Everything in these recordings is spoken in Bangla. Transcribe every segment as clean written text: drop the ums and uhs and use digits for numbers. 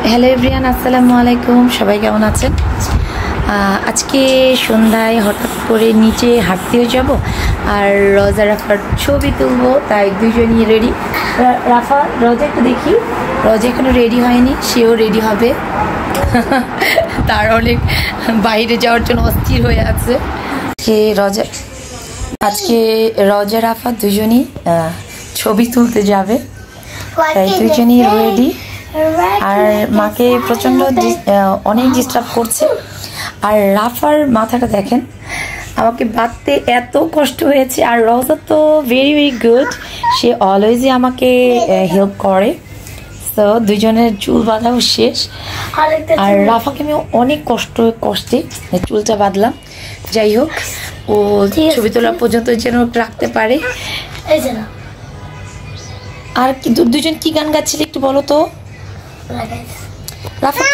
হ্যালো এভরিওয়ান, আসসালামু আলাইকুম। সবাই কেমন আছেন? আজকে সন্ধ্যায় হঠাৎ করে নিচে হাঁটতেও যাব আর রোজা রাফার ছবি তুলবো, তাই দুজনই রেডি। রাফা, রোজা একটু দেখি। রোজা এখনো রেডি হয়নি, সেও রেডি হবে। তার অনেক বাইরে যাওয়ার জন্য অস্থির হয়ে আছে। আজকে রোজা রাফা দুজনই ছবি তুলতে যাবে, তাই দুজনই রেডি। আর মাকে প্রচণ্ড অনেক ডিস্টার্ব করছে। আর রাফার মাথাটা দেখেন, আমাকে বাঁধতে এত কষ্ট হয়েছে। আর রোজা তো ভেরি ভেরি গুড, সে অলওয়েজই আমাকে হেল্প করে। তো দুজনের চুল বাঁধাও শেষ। আর রাফাকে আমি অনেক কষ্টে চুলটা বাঁধলাম। যাই হোক, ও ছবি তোলা পর্যন্ত যেন রাখতে পারে। আর দুজন কি গান গাচ্ছিলে একটু বলো তো। রাফা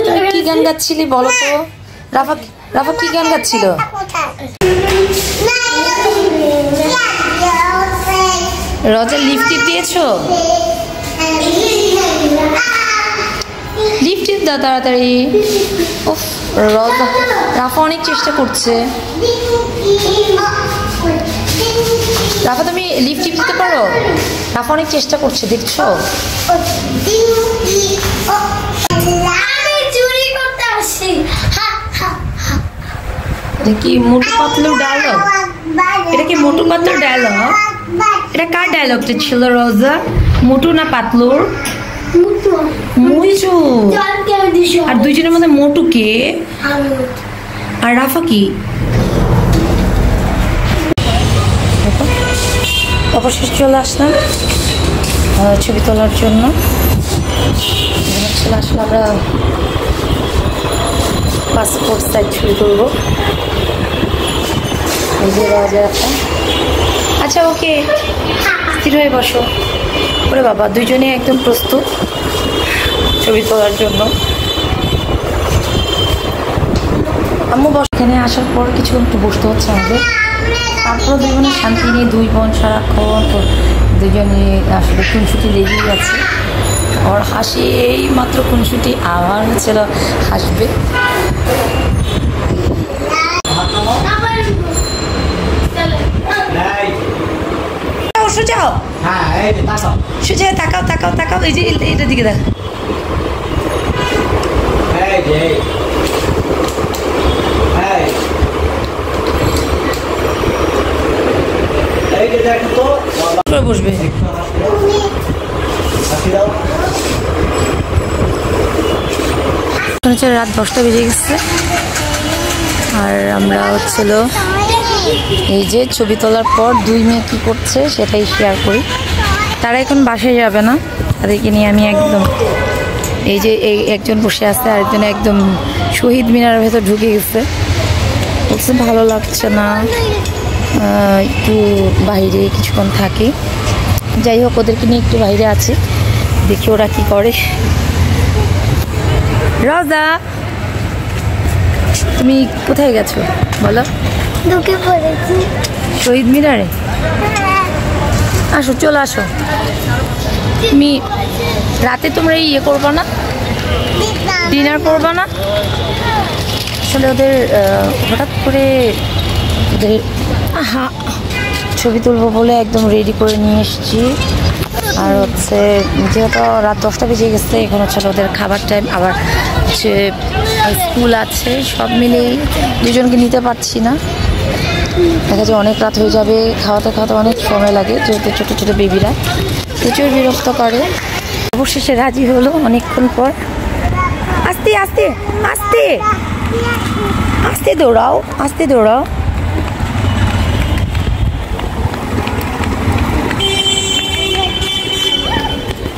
তুমি কি গান গাচ্ছিলি বলো তো। রাফা কি গান গাচ্ছিল? রোজা লিপস্টিক দিয়েছো? লিপস্টিক দাও তাড়াতাড়ি। রাফা অনেক চেষ্টা করছে। রাফা তুমি লিপস্টিক দিতে পারো? রাফা অনেক চেষ্টা করছে, দেখছো? এটা কি মোটু পাতলুর ডায়লগ? এটা কি মোটু পাতলুর ডায়লগ? এটা কার ডায়লগটা ছিল রোজা? মোটু না পাতলুর? মুচু। আর দুইজনের মধ্যে মোটু কে আর রাফা কি? অবশেষে চলে আসলাম ছবি তোলার জন্য। আসলে আমরা পাসপোর্ট সাইজ ছবি তুলবো। আচ্ছা ওকে, স্থির হয়ে বসো। ওরে বাবা, দুজনে একদম প্রস্তুত ছবি তোলার জন্য। আম্মু বস। এখানে আসার পর কিছু একটু বসতে হচ্ছে আমাদের। তারপর দুজনে শান্তি নিয়ে দুই বোন সারাক্ষণ দুজনে আসলে খুনসুটি লেগেই আছে। ওর হাসি এই মাত্র খুনসুটি আবার হচ্ছিল, হাসবে। সোজাও, সোজা তাকাও তাকাও তাকাও। এই যে এটার দিকে দেখ। বসবে। রাত 10টা বেজে গেছে আর আমরা হচ্ছিল এই যে ছবি তোলার পর দুই মেয়ে কি করছে সেটাই শেয়ার করি। তারা এখন বাসায় যাবে না, তাদেরকে নিয়ে আমি একদম এই যে একজন বসে আছে, আরেকজন একদম শহীদ মিনারের ভেতর ঢুকে গেছে। বলছে ভালো লাগছে না, একটু বাইরে কিছুক্ষণ থাকি। যাই হোক, ওদেরকে নিয়ে একটু বাইরে আছি, দেখি ওরা কি করে। রোজা, তুমি কোথায় গেছো বলো? ঢুকে পড়েছি শহীদ মিনারে। আসো, চলে আসো। তুমি রাতে তোমরা ইয়ে করবা না, ডিনার করবা না? আসলে ওদের হঠাৎ করে ওদের ছবি তুলবো বলে একদম রেডি করে নিয়ে এসেছি। আর হচ্ছে যেহেতু রাত 10টা বেজে গেছে, এখন হচ্ছে ওদের খাবার টাইম, আবার হচ্ছে স্কুল আছে, সব মিলেই দুজনকে নিতে পারছি না। দেখা যায় অনেক রাত হয়ে যাবে, খাওয়াতে খাওয়াতে অনেক সময় লাগে, যেহেতু ছোটো ছোটো বেবিরা প্রচুর বিরক্ত করে। অবশেষে রাজি হলো অনেকক্ষণ পর। আস্তে আস্তে আস্তে আস্তে দৌড়াও, আস্তে দৌড়াও।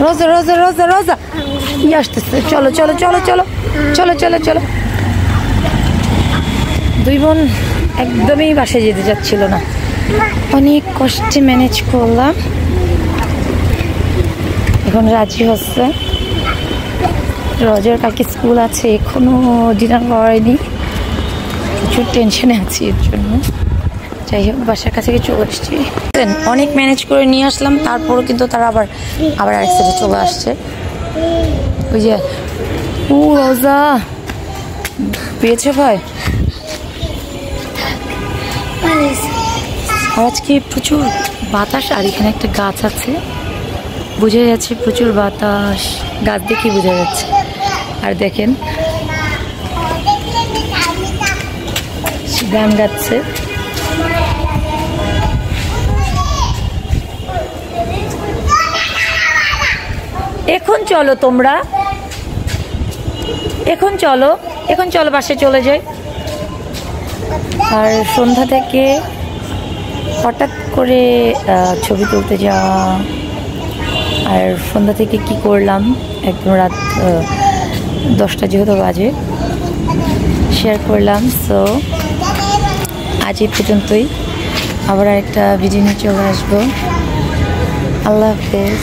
রোজা রোজা রোজা রোজা ইয়ে আসতেছে। চলো চলো চলো চলো চলো চলো চলো। দুই বোন একদমই বাসায় যেতে যাচ্ছিল না, অনেক কষ্টে ম্যানেজ করলাম। এখন রাজি হচ্ছে। রোজার কালকে স্কুল আছে, এখনো ডিনার করায়নি, প্রচুর টেনশনে আছি এর জন্য। যাই হোক বাসার কাছে চলে আসছি, অনেক ম্যানেজ করে নিয়ে আসলাম, তারপরও কিন্তু তারা আবার আরেক সাইডে চলে আসছে। ওই যে ও রোজা পেয়েছে ভাই, আর আজকে প্রচুর বাতাস, আর এখানে একটা গাছ আছে, বোঝা যাচ্ছে প্রচুর বাতাস, গাছ দেখে বোঝা যাচ্ছে। আর দেখেন গান গাচ্ছে। এখন চলো তোমরা, এখন চলো বাসায় চলে যাই। আর সন্ধ্যা থেকে হঠাৎ করে ছবি তুলতে যাওয়া, আর সন্ধ্যা থেকে কি করলাম একদম রাত 10টা যেহেতু বাজে শেয়ার করলাম। সো আজ এই পর্যন্তই, আবার একটা ভিডিও নিয়ে চলে আসবো। আল্লাহ হাফেজ।